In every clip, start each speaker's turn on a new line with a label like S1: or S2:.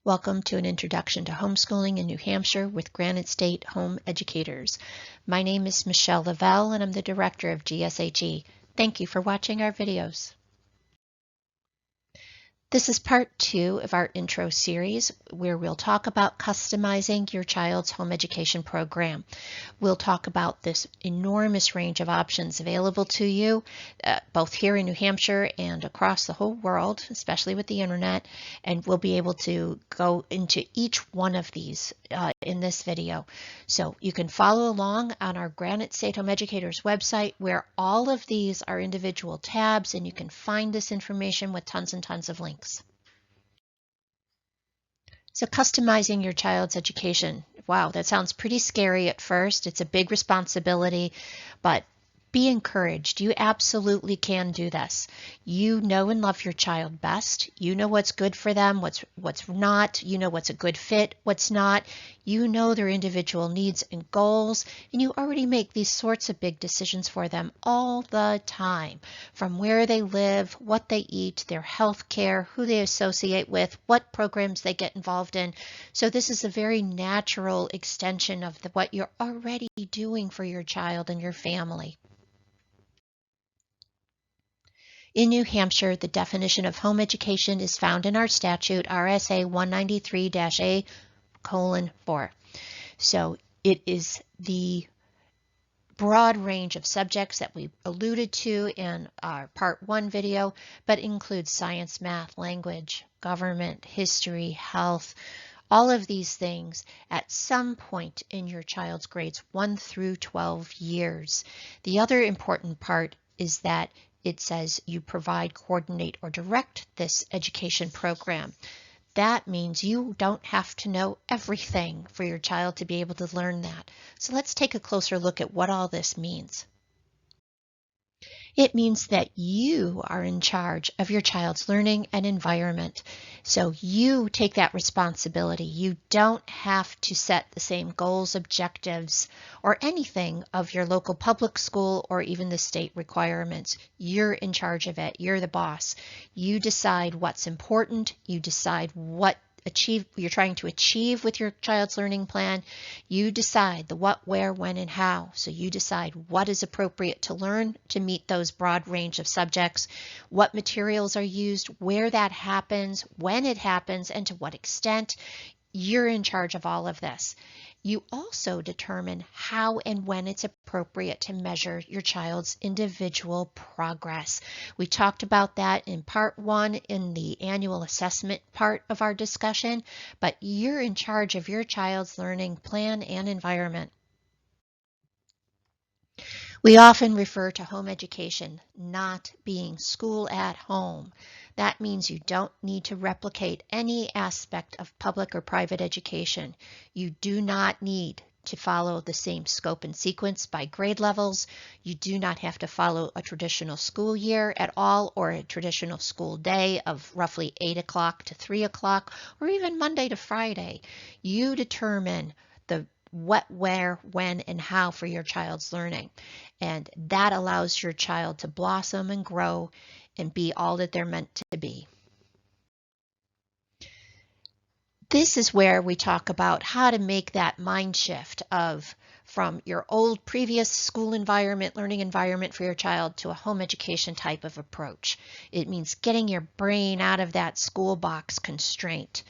S1: Welcome to an introduction to homeschooling in New Hampshire with Granite State Home Educators. My name is Michelle Lavelle and I'm the director of GSHE. Thank you for watching our videos. This is part 2 of our intro series where we'll talk about customizing your child's home education program. We'll talk about this enormous range of options available to you, both here in New Hampshire and across the whole world, especially with the internet, and we'll be able to go into each one of these in this video. So you can follow along on our Granite State Home Educators website where all of these are individual tabs and you can find this information with tons and tons of links. So customizing your child's education. Wow, that sounds pretty scary at first. It's a big responsibility, but be encouraged. You absolutely can do this. You know and love your child best. You know what's good for them, what's not. You know what's a good fit, what's not. You know their individual needs and goals, and you already make these sorts of big decisions for them all the time, from where they live, what they eat, their health care, who they associate with, what programs they get involved in. So this is a very natural extension of what you're already doing for your child and your family. In New Hampshire, the definition of home education is found in our statute, RSA 193-A:4. So it is the broad range of subjects that we alluded to in our part 1 video, but includes science, math, language, government, history, health, all of these things at some point in your child's grades 1 through 12 years. The other important part is that it says you provide, coordinate, or direct this education program. That means you don't have to know everything for your child to be able to learn that. So let's take a closer look at what all this means. It means that you are in charge of your child's learning and environment. So you take that responsibility. You don't have to set the same goals, objectives, or anything of your local public school or even the state requirements. You're in charge of it. You're the boss. You decide what's important. You decide what you're trying to achieve with your child's learning plan. You decide the what, where, when, and how. So you decide what is appropriate to learn to meet those broad range of subjects, what materials are used, where that happens, when it happens, and to what extent. You're in charge of all of this. You also determine how and when it's appropriate to measure your child's individual progress. We talked about that in part 1 in the annual assessment part of our discussion, but you're in charge of your child's learning plan and environment. We often refer to home education not being school at home. That means you don't need to replicate any aspect of public or private education. You do not need to follow the same scope and sequence by grade levels. You do not have to follow a traditional school year at all or a traditional school day of roughly 8 o'clock to 3 o'clock or even Monday to Friday. You determine the what, where, when, and how for your child's learning. And that allows your child to blossom and grow and be all that they're meant to be. This is where we talk about how to make that mind shift from your old previous school environment, learning environment for your child to a home education type of approach. It means getting your brain out of that school box constraint.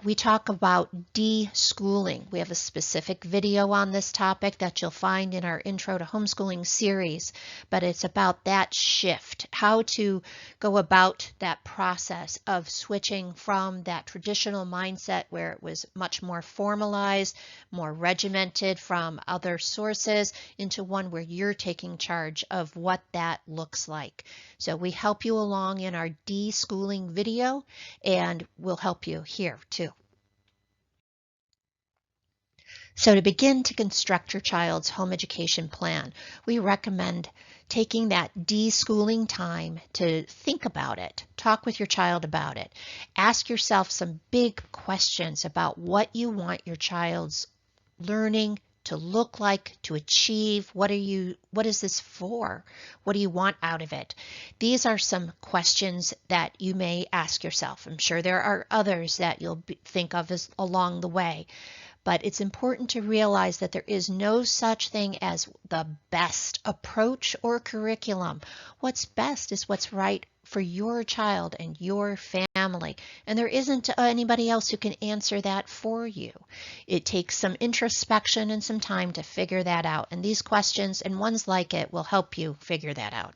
S1: We talk about de-schooling. We have a specific video on this topic that you'll find in our Intro to Homeschooling series, but it's about that shift, how to go about that process of switching from that traditional mindset where it was much more formalized, more regimented from other sources, into one where you're taking charge of what that looks like. So we help you along in our de-schooling video, and we'll help you here too. So to begin to construct your child's home education plan, we recommend taking that de-schooling time to think about it, talk with your child about it, ask yourself some big questions about what you want your child's learning to look like, to achieve? What is this for? What do you want out of it? These are some questions that you may ask yourself. I'm sure there are others that you'll think of as along the way. But it's important to realize that there is no such thing as the best approach or curriculum. What's best is what's right for your child and your family. And there isn't anybody else who can answer that for you. It takes some introspection and some time to figure that out. And these questions and ones like it will help you figure that out.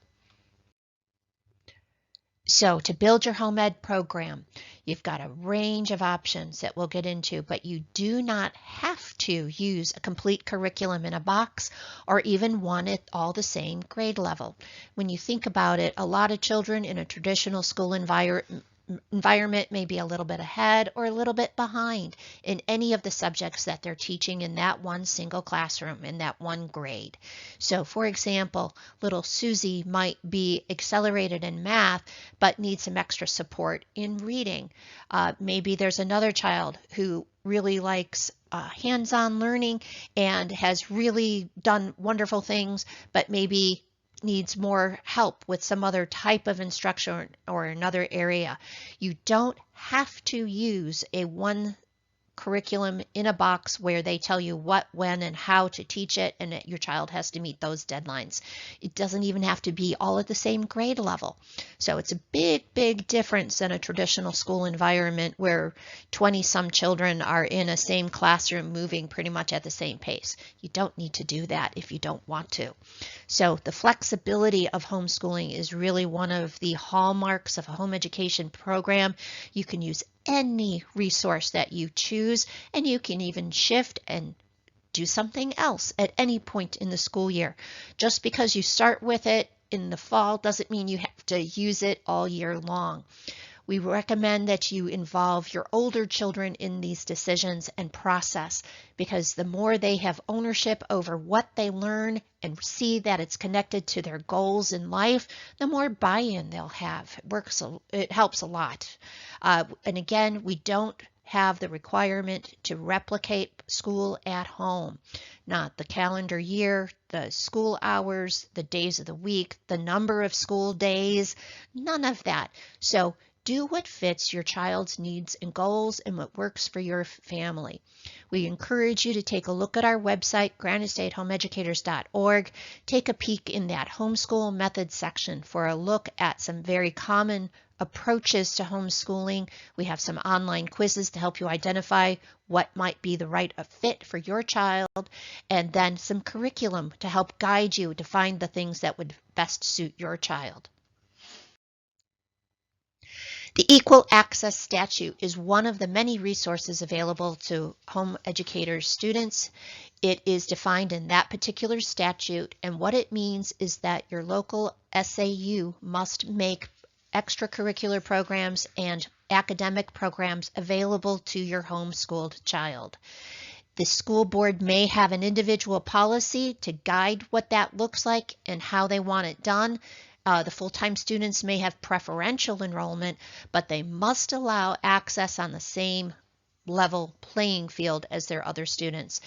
S1: So to build your home ed program, you've got a range of options that we'll get into, but you do not have to use a complete curriculum in a box or even one at all the same grade level. When you think about it, a lot of children in a traditional school environment may be a little bit ahead or a little bit behind in any of the subjects that they're teaching in that one single classroom, in that one grade. So for example, little Susie might be accelerated in math, but needs some extra support in reading. Maybe there's another child who really likes hands-on learning and has really done wonderful things, but maybe needs more help with some other type of instruction or another area. You don't have to use a one curriculum in a box where they tell you what, when, and how to teach it, and your child has to meet those deadlines. It doesn't even have to be all at the same grade level. So it's a big difference than a traditional school environment where 20-some children are in a same classroom moving pretty much at the same pace. You don't need to do that if you don't want to. So the flexibility of homeschooling is really one of the hallmarks of a home education program. You can use any resource that you choose, and you can even shift and do something else at any point in the school year. Just because you start with it in the fall doesn't mean you have to use it all year long. We recommend that you involve your older children in these decisions and process, because the more they have ownership over what they learn and see that it's connected to their goals in life, the more buy-in they'll have. It helps a lot. And again, we don't have the requirement to replicate school at home. Not the calendar year, the school hours, the days of the week, the number of school days, none of that. So do what fits your child's needs and goals and what works for your family. We encourage you to take a look at our website, granitestatehomeeducators.org. Take a peek in that homeschool methods section for a look at some very common approaches to homeschooling. We have some online quizzes to help you identify what might be the right fit for your child, and then some curriculum to help guide you to find the things that would best suit your child. The Equal Access Statute is one of the many resources available to home educators students. It is defined in that particular statute, and what it means is that your local SAU must make extracurricular programs and academic programs available to your homeschooled child. The school board may have an individual policy to guide what that looks like and how they want it done. The full-time students may have preferential enrollment, but they must allow access on the same level playing field as their other students.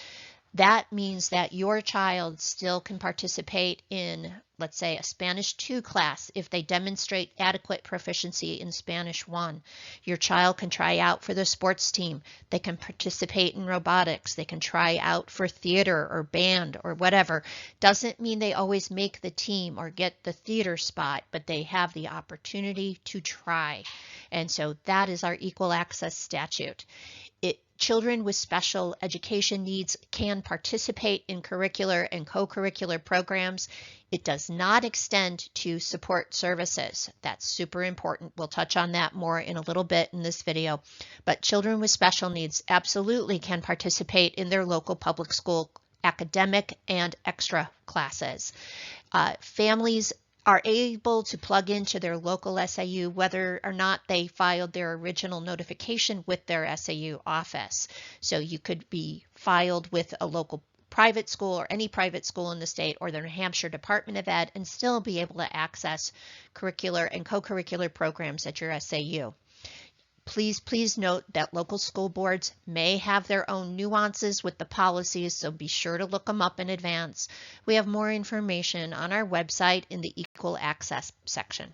S1: That means that your child still can participate in, let's say, a Spanish 2 class if they demonstrate adequate proficiency in Spanish 1. Your child can try out for the sports team. They can participate in robotics. They can try out for theater or band or whatever. Doesn't mean they always make the team or get the theater spot, but they have the opportunity to try. And so that is our equal access statute. Children with special education needs can participate in curricular and co-curricular programs. It does not extend to support services. That's super important. We'll touch on that more in a little bit in this video. But children with special needs absolutely can participate in their local public school academic and extra classes. Families are able to plug into their local SAU whether or not they filed their original notification with their SAU office. So you could be filed with a local private school or any private school in the state or the New Hampshire Department of Ed and still be able to access curricular and co-curricular programs at your SAU. Please note that local school boards may have their own nuances with the policies, so be sure to look them up in advance. We have more information on our website in the Equal Access section.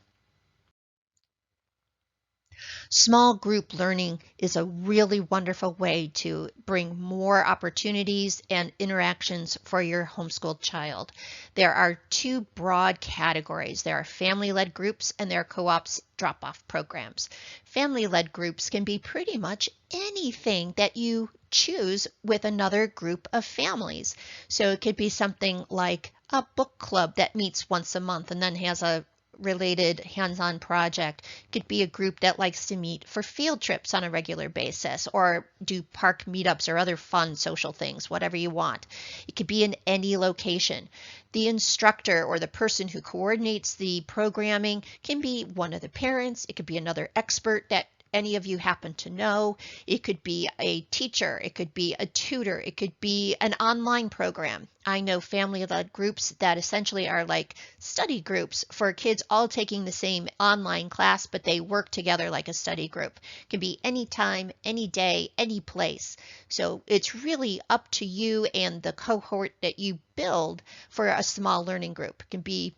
S1: Small group learning is a really wonderful way to bring more opportunities and interactions for your homeschooled child. There are two broad categories. There are family-led groups and there are co-ops drop-off programs. Family-led groups can be pretty much anything that you choose with another group of families. So it could be something like a book club that meets once a month and then has a related hands-on project. It could be a group that likes to meet for field trips on a regular basis or do park meetups or other fun social things, whatever you want. It could be in any location. The instructor or the person who coordinates the programming can be one of the parents. It could be another expert that any of you happen to know. It could be a teacher, it could be a tutor, it could be an online program. I know family-led groups that essentially are like study groups for kids all taking the same online class, but they work together like a study group. It can be anytime, any day, any place. So it's really up to you and the cohort that you build for a small learning group. It can be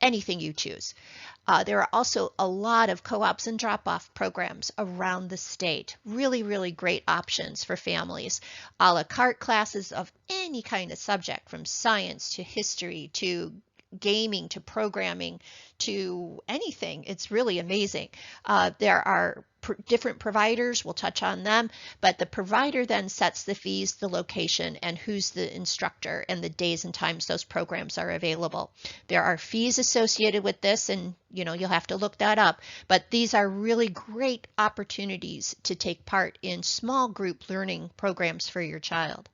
S1: anything you choose. There are also a lot of co-ops and drop-off programs around the state. Really, really great options for families. A la carte classes of any kind of subject, from science to history to gaming to programming to anything. It's really amazing. There are different providers, we'll touch on them, but the provider then sets the fees, the location, and who's the instructor and the days and times those programs are available. There are fees associated with this, and you'll have to look that up, but these are really great opportunities to take part in small group learning programs for your child.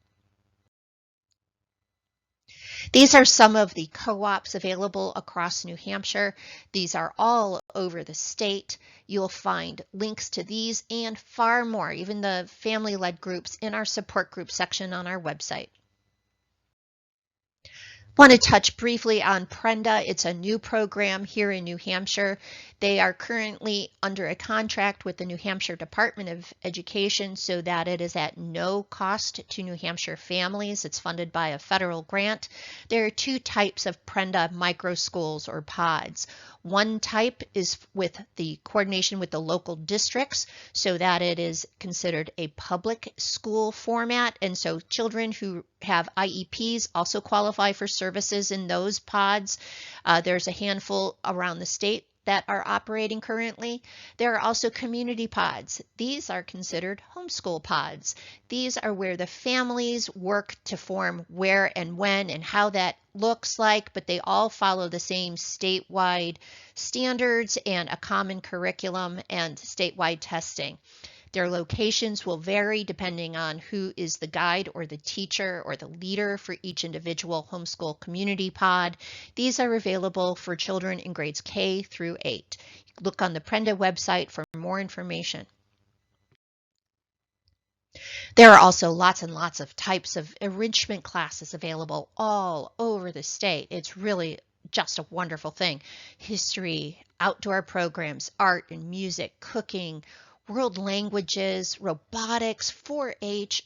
S1: These are some of the co-ops available across New Hampshire. These are all over the state. You'll find links to these and far more, even the family-led groups, in our support group section on our website. Want to touch briefly on Prenda. It's a new program here in New Hampshire. They are currently under a contract with the New Hampshire Department of Education so that it is at no cost to New Hampshire families. It's funded by a federal grant. There are two types of Prenda micro schools or pods. One type is with the coordination with the local districts so that it is considered a public school format, and so children who have IEPs also qualify for services in those pods. There's a handful around the state that are operating currently. There are also community pods. These are considered homeschool pods. These are where the families work to form where and when and how that looks like, but they all follow the same statewide standards and a common curriculum and statewide testing. Their locations will vary depending on who is the guide or the teacher or the leader for each individual homeschool community pod. These are available for children in grades K through 8. Look on the Prenda website for more information. There are also lots and lots of types of enrichment classes available all over the state. It's really just a wonderful thing. History, outdoor programs, art and music, cooking, world languages, robotics, 4-H,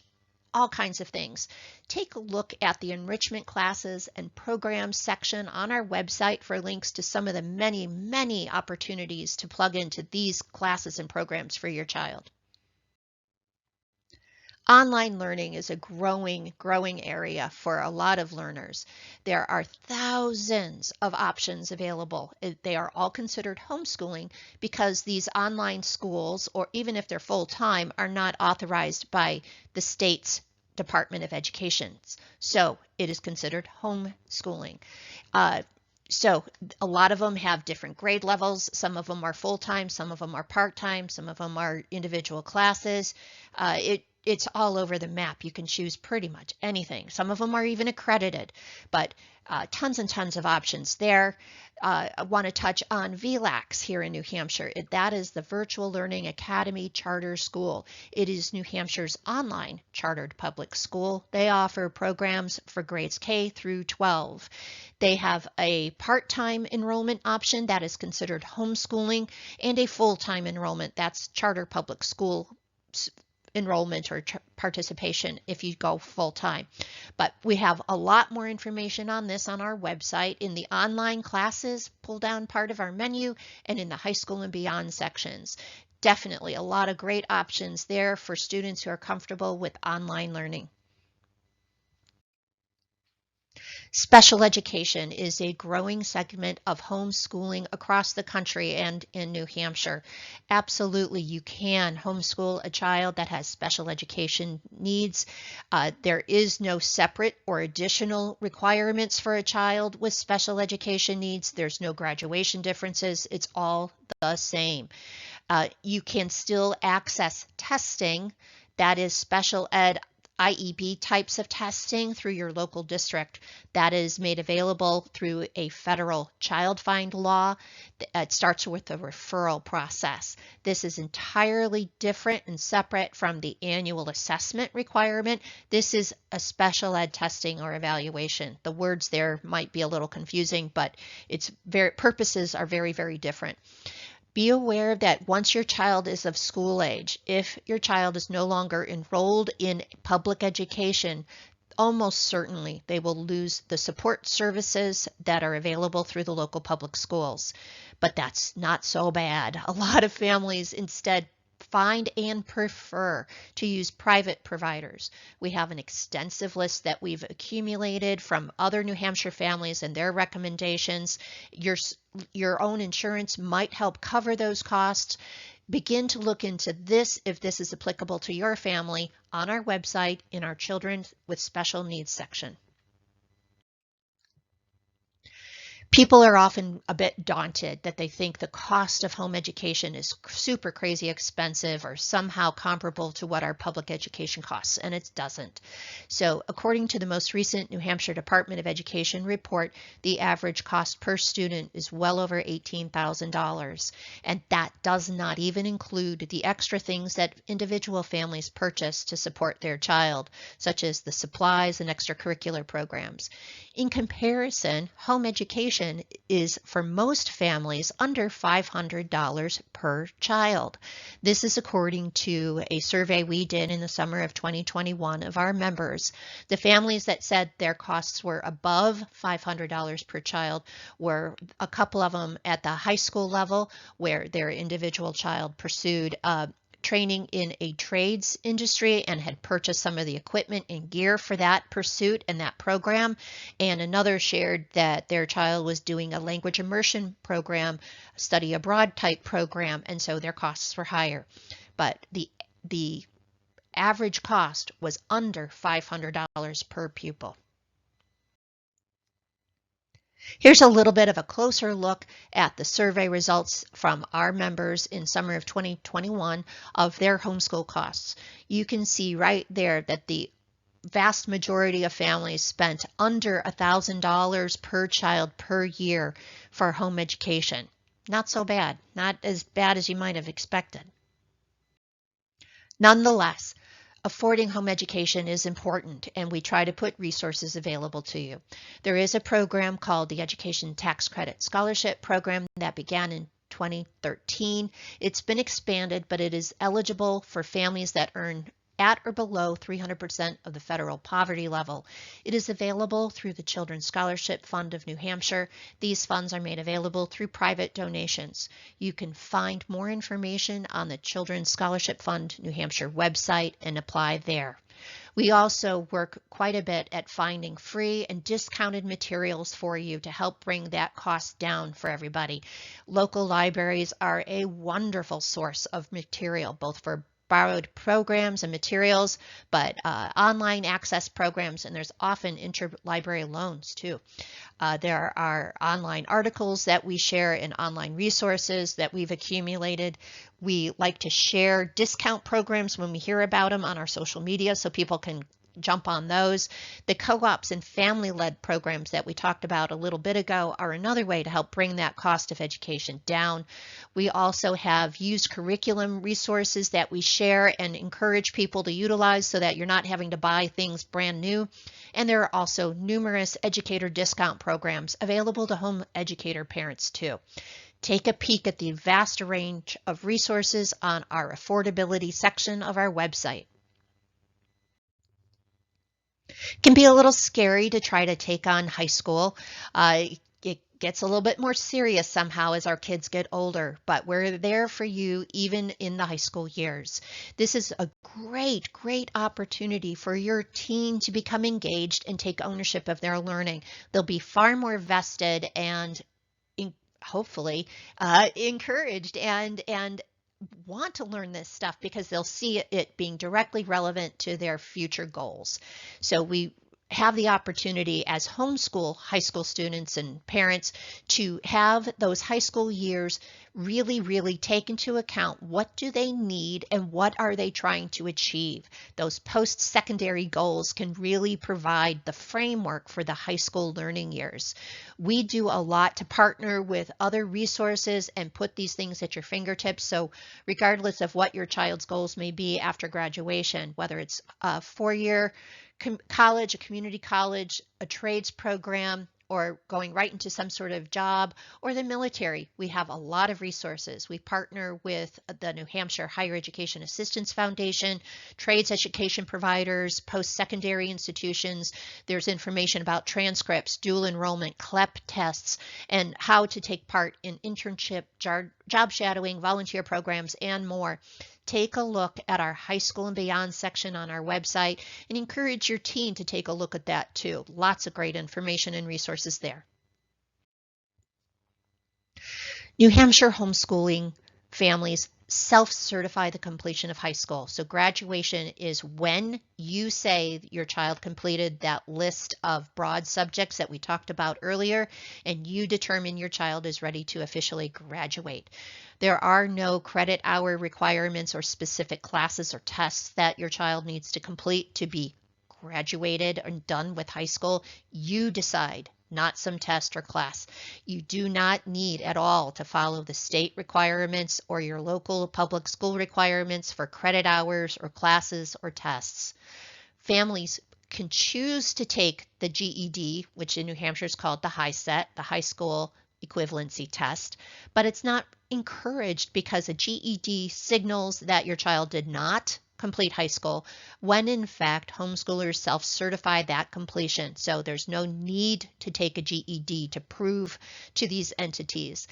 S1: all kinds of things. Take a look at the enrichment classes and programs section on our website for links to some of the many, many opportunities to plug into these classes and programs for your child. Online learning is a growing area for a lot of learners. There are thousands of options available. They are all considered homeschooling because these online schools, or even if they're full-time, are not authorized by the state's Department of Education. So it is considered homeschooling. So a lot of them have different grade levels. Some of them are full-time, some of them are part-time, some of them are individual classes. It's all over the map. You can choose pretty much anything. Some of them are even accredited, but tons and tons of options there. I want to touch on VLAX here in New Hampshire. That is the Virtual Learning Academy Charter School. It is New Hampshire's online chartered public school. They offer programs for grades K through 12. They have a part-time enrollment option that is considered homeschooling, and a full-time enrollment, that's charter public school enrollment or participation if you go full-time. But we have a lot more information on this on our website in the online classes pull down part of our menu and in the high school and beyond sections. Definitely a lot of great options there for students who are comfortable with online learning. Special education is a growing segment of homeschooling across the country and in New Hampshire. Absolutely, you can homeschool a child that has special education needs. There is no separate or additional requirements for a child with special education needs. There's no graduation differences. It's all the same. You can still access testing, that is special ed IEP types of testing through your local district. That is made available through a federal child find law. It starts with a referral process. This is entirely different and separate from the annual assessment requirement. This is a special ed testing or evaluation. The words there might be a little confusing, but its purposes are very, very different. Be aware that once your child is of school age, if your child is no longer enrolled in public education, almost certainly they will lose the support services that are available through the local public schools. But that's not so bad. A lot of families instead find and prefer to use private providers. We have an extensive list that we've accumulated from other New Hampshire families and their recommendations. Your own insurance might help cover those costs. Begin to look into this if this is applicable to your family on our website in our Children with Special Needs section. People are often a bit daunted that they think the cost of home education is super crazy expensive or somehow comparable to what our public education costs, and it doesn't. So according to the most recent New Hampshire Department of Education report, the average cost per student is well over $18,000, and that does not even include the extra things that individual families purchase to support their child, such as the supplies and extracurricular programs. In comparison, home education is for most families under $500 per child. This is according to a survey we did in the summer of 2021 of our members. The families that said their costs were above $500 per child were a couple of them at the high school level where their individual child pursued training in a trades industry and had purchased some of the equipment and gear for that pursuit and that program. And another shared that their child was doing a language immersion program, study abroad type program, and so their costs were higher. But the average cost was under $500 per pupil. Here's a little bit of a closer look at the survey results from our members in summer of 2021 of their homeschool costs. You can see right there that the vast majority of families spent under $1,000 per child per year for home education. Not so bad, not as bad as you might have expected. Nonetheless, affording home education is important, and we try to put resources available to you. There is a program called the Education Tax Credit Scholarship Program that began in 2013. It's been expanded, but it is eligible for families that earn at or below 300% of the federal poverty level. It is available through the Children's Scholarship Fund of New Hampshire. These funds are made available through private donations. You can find more information on the Children's Scholarship Fund New Hampshire website and apply there. We also work quite a bit at finding free and discounted materials for you to help bring that cost down for everybody. Local libraries are a wonderful source of material, both for borrowed programs and materials, but online access programs, and there's often interlibrary loans too. There are online articles that we share and online resources that we've accumulated. We like to share discount programs when we hear about them on our social media so people can jump on those. The co-ops and family-led programs that we talked about a little bit ago are another way to help bring that cost of education down. We also have used curriculum resources that we share and encourage people to utilize so that you're not having to buy things brand new. And there are also numerous educator discount programs available to home educator parents too. Take a peek at the vast range of resources on our affordability section of our website. It can be a little scary to try to take on high school. It gets a little bit more serious somehow as our kids get older, but we're there for you even in the high school years. This is a great opportunity for your teen to become engaged and take ownership of their learning. They'll be far more vested and hopefully encouraged and want to learn this stuff because they'll see it being directly relevant to their future goals. So we have the opportunity as homeschool high school students and parents to have those high school years really take into account what do they need and what are they trying to achieve. Those post-secondary goals can really provide the framework for the high school learning years. We do a lot to partner with other resources and put these things at your fingertips. So regardless of what your child's goals may be after graduation, whether it's a four-year college, a community college, a trades program, or going right into some sort of job, or the military, we have a lot of resources. We partner with the New Hampshire Higher Education Assistance Foundation, trades education providers, post-secondary institutions. There's information about transcripts, dual enrollment, CLEP tests, and how to take part in internship, job shadowing, volunteer programs, and more. Take a look at our high school and beyond section on our website and encourage your teen to take a look at that too. Lots of great information and resources there. New Hampshire homeschooling families self-certify the completion of high school. So graduation is when you say your child completed that list of broad subjects that we talked about earlier, and you determine your child is ready to officially graduate. There are no credit hour requirements or specific classes or tests that your child needs to complete to be graduated and done with high school. You decide, not some test or class. You do not need at all to follow the state requirements or your local public school requirements for credit hours or classes or tests. Families can choose to take the GED, which in New Hampshire is called the HiSET, the high school equivalency test, but it's not encouraged because a GED signals that your child did not complete high school when in fact homeschoolers self-certify that completion. So there's no need to take a GED to prove to these entities.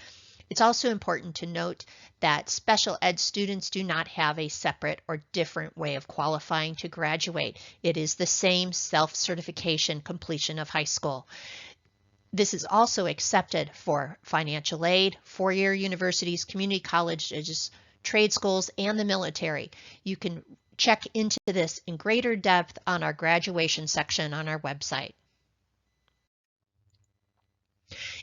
S1: It's also important to note that special ed students do not have a separate or different way of qualifying to graduate. It is the same self-certification completion of high school. This is also accepted for financial aid, four-year universities, community colleges, trade schools, and the military. You can check into this in greater depth on our graduation section on our website.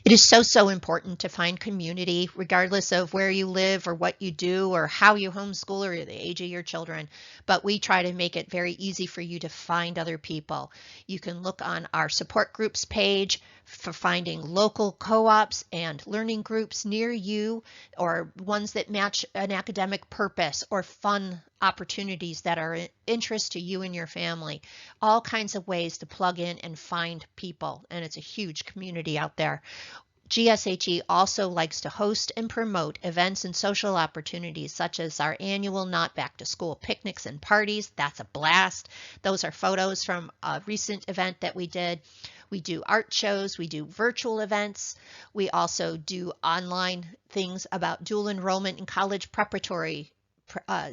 S1: It is so important to find community, regardless of where you live or what you do or how you homeschool or the age of your children. But we try to make it very easy for you to find other people. You can look on our support groups page for finding local co-ops and learning groups near you, or ones that match an academic purpose or fun opportunities that are of interest to you and your family. All kinds of ways to plug in and find people, and it's a huge community out there. GSHE also likes to host and promote events and social opportunities such as our annual Not Back to School picnics and parties. That's a blast. Those are photos from a recent event that we did. We do art shows, we do virtual events. We also do online things about dual enrollment and college preparatory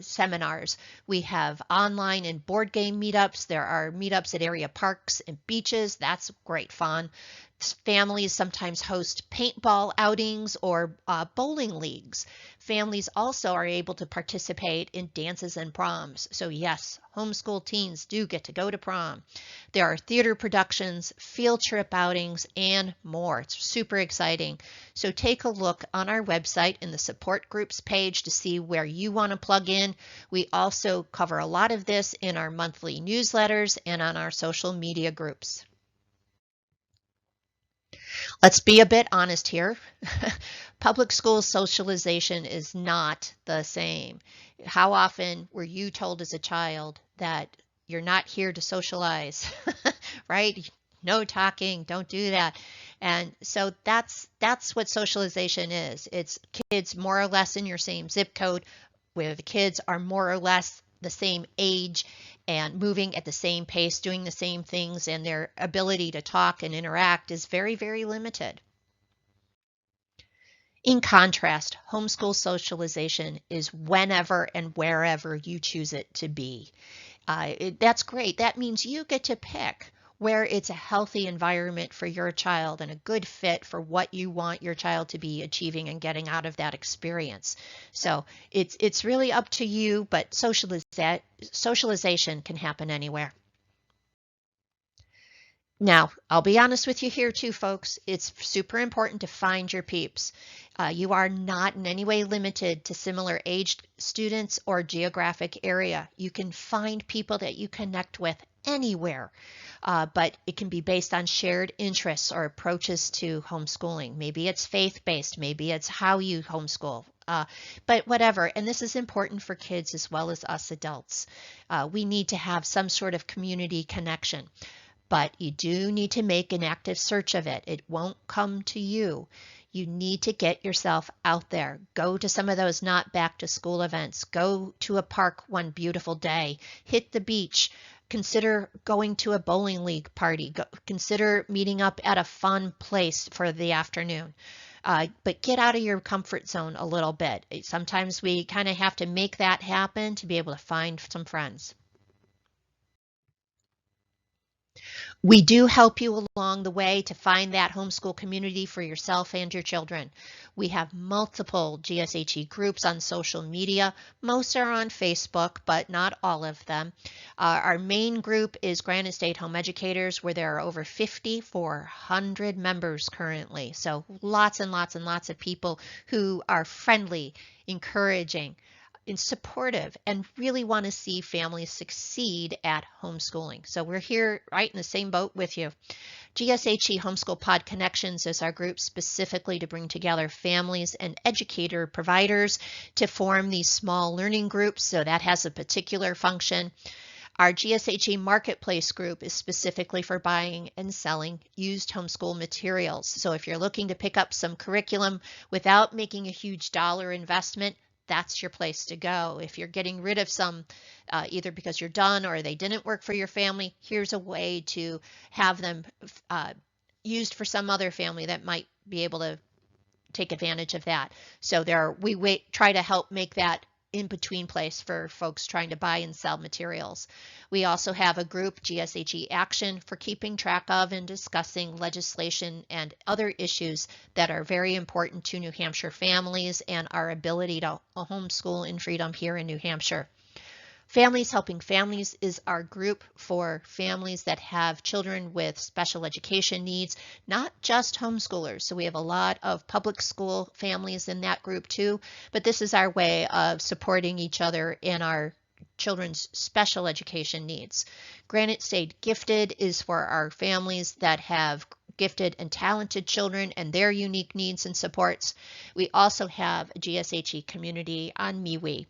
S1: seminars. We have online and board game meetups. There are meetups at area parks and beaches. That's great fun. Families sometimes host paintball outings or bowling leagues. Families also are able to participate in dances and proms. So yes, homeschool teens do get to go to prom. There are theater productions, field trip outings, and more. It's super exciting. So take a look on our website in the support groups page to see where you want to plug in. We also cover a lot of this in our monthly newsletters and on our social media groups. Let's be a bit honest here. Public school socialization is not the same. How often were you told as a child that you're not here to socialize, right? No talking, don't do that. And so that's what socialization is. It's kids more or less in your same zip code, where the kids are more or less the same age and moving at the same pace, doing the same things, and their ability to talk and interact is very, very limited. In contrast, homeschool socialization is whenever and wherever you choose it to be. That's great. That means you get to pick where it's a healthy environment for your child and a good fit for what you want your child to be achieving and getting out of that experience. So it's really up to you, but socialization can happen anywhere. Now, I'll be honest with you here too, folks. It's super important to find your peeps. You are not in any way limited to similar aged students or geographic area. You can find people that you connect with anywhere, but it can be based on shared interests or approaches to homeschooling. Maybe it's faith-based, maybe it's how you homeschool. But whatever, and this is important for kids as well as us adults. We need to have some sort of community connection. But you do need to make an active search of it. It won't come to you. You need to get yourself out there. Go to some of those not back to school events. Go to a park one beautiful day. Hit the beach. Consider going to a bowling league party. Consider meeting up at a fun place for the afternoon. But get out of your comfort zone a little bit. Sometimes we kind of have to make that happen to be able to find some friends. We do help you along the way to find that homeschool community for yourself and your children. We have multiple GSHE groups on social media. Most are on Facebook, but not all of them. Our main group is Granite State Home Educators, where there are over 5,400 members currently. So lots and lots and lots of people who are friendly, encouraging, and supportive, and really want to see families succeed at homeschooling. So we're here right in the same boat with you. GSHE Homeschool Pod Connections is our group specifically to bring together families and educator providers to form these small learning groups. So that has a particular function. Our GSHE Marketplace group is specifically for buying and selling used homeschool materials. So if you're looking to pick up some curriculum without making a huge dollar investment, that's your place to go. If you're getting rid of some, either because you're done or they didn't work for your family, here's a way to have them used for some other family that might be able to take advantage of that. So we try to help make that in-between place for folks trying to buy and sell materials. We also have a group, GSHE Action, for keeping track of and discussing legislation and other issues that are very important to New Hampshire families and our ability to homeschool in freedom here in New Hampshire. Families Helping Families is our group for families that have children with special education needs, not just homeschoolers. So we have a lot of public school families in that group too, but this is our way of supporting each other in our children's special education needs. Granite State Gifted is for our families that have gifted and talented children and their unique needs and supports. We also have a GSHE community on MeWe.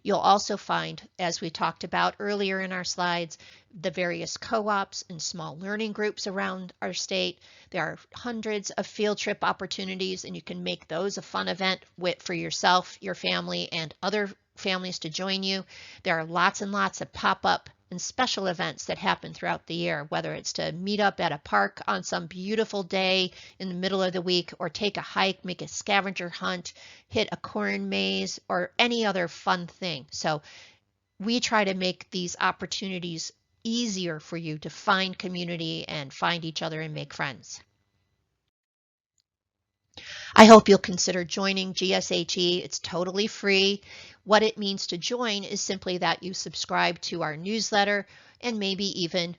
S1: You'll also find, as we talked about earlier in our slides, the various co-ops and small learning groups around our state. There are hundreds of field trip opportunities, and you can make those a fun event for yourself, your family, and other families to join you. There are lots and lots of pop-up and special events that happen throughout the year, whether it's to meet up at a park on some beautiful day in the middle of the week, or take a hike, make a scavenger hunt, hit a corn maze, or any other fun thing. So we try to make these opportunities easier for you to find community and find each other and make friends. I hope you'll consider joining GSHE. It's totally free. What it means to join is simply that you subscribe to our newsletter and maybe even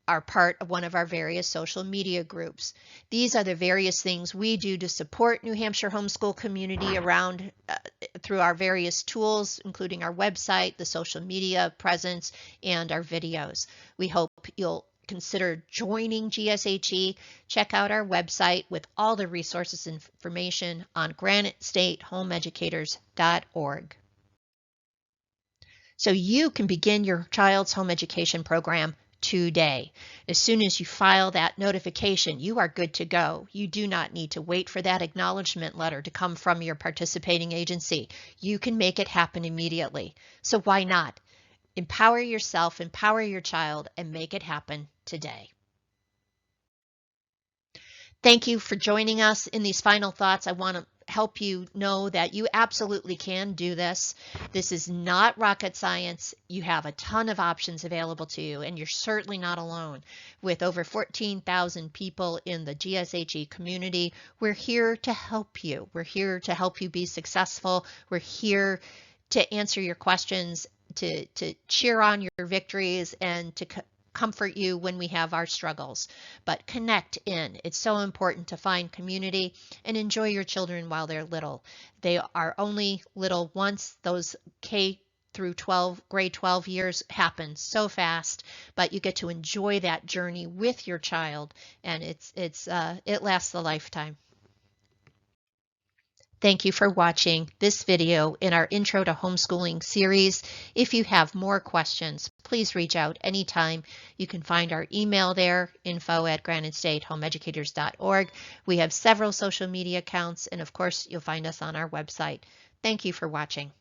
S1: are part of one of our various social media groups. These are the various things we do to support New Hampshire homeschool community around through our various tools, including our website, the social media presence, and our videos. We hope you'll consider joining GSHE. Check out our website with all the resources and information on granitestatehomeeducators.org. So you can begin your child's home education program today. As soon as you file that notification, you are good to go. You do not need to wait for that acknowledgement letter to come from your participating agency. You can make it happen immediately. So why not? Empower yourself, empower your child, and make it happen today. Thank you for joining us. In these final thoughts, I want to help you know that you absolutely can do this. This is not rocket science. You have a ton of options available to you, and you're certainly not alone. With over 14,000 people in the GSHE community, we're here to help you. We're here to help you be successful. We're here to answer your questions, to cheer on your victories, and to comfort you when we have our struggles. But connect in. It's so important to find community and enjoy your children while they're little. They are only little once. Those K through 12, grade 12 years happen so fast, but you get to enjoy that journey with your child, and it lasts a lifetime. Thank you for watching this video in our Intro to Homeschooling series. If you have more questions, please reach out anytime. You can find our email there, info@granitestatehomeeducators.org. We have several social media accounts, and of course, you'll find us on our website. Thank you for watching.